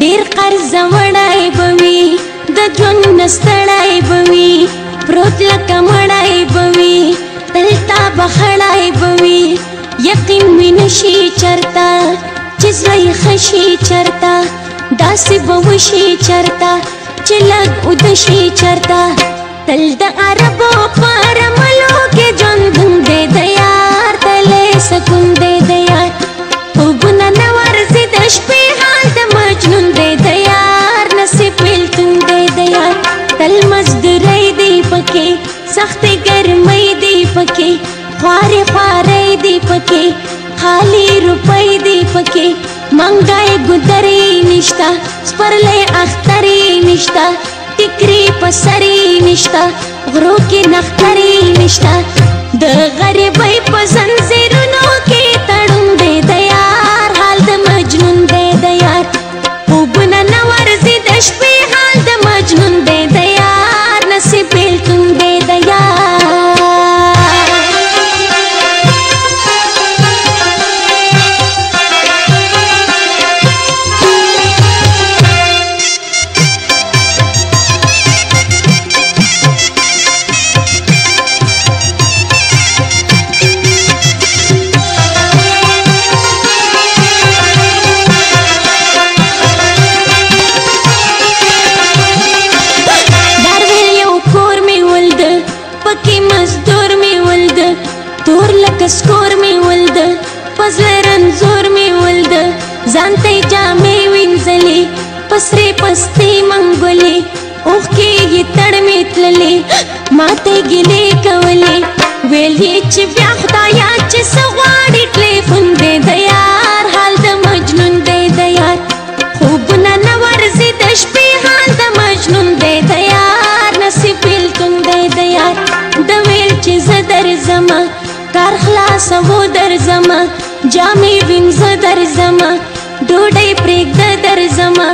ډیر قرض وړای بوي د ژوند نستړای بوي پروت لکه مړای بوي تلتا بخړای بوي یقین مې نشي چرتا چې زړه خشي چرتا داسې به وشي چرتا چې لږ ودشي چرتا تل د عربو په رملو کې ژوند دی د یار تلې سکون دی د یار خوبونه نه ورځي د شپې حال د مجنون دی د یار نصیب بیلتون دی د یار تل مزدورۍ دی پکې سختې ګرمۍ دی پکې خوارې خوارۍ دی پکې خالی روپۍ دی پکې منګای ګودرې نشته سپرلې اخترې نشته ټیکري پسرې نشته غرو کې نخترې نشته د غریبۍ په زنځیرونو کې تړون دی د یار حال د مجنون دی د یار خوبونه نه ورځي د شپې حال د مجنون دی د یار نصیب بیلتون دی د یار سکور می ولد پزله رنزور می ولد ځانته جامې وینځلې پسرې پستې منګولې اوښکې یې تړمې تللې ماته ګیلې کولې ویل یې چې بیا خدایه چې څه غواړې ټلیفون دی د یار حال د مجنون دی د یار خوبونه نه ورځي د شپې حال د مجنون دی د یار نصیب بیلتون دی د یار د ویل چې زه درځمه کار خلاصو درځمه جامې وینځه درځمه ډوډۍ پرېږده درځمه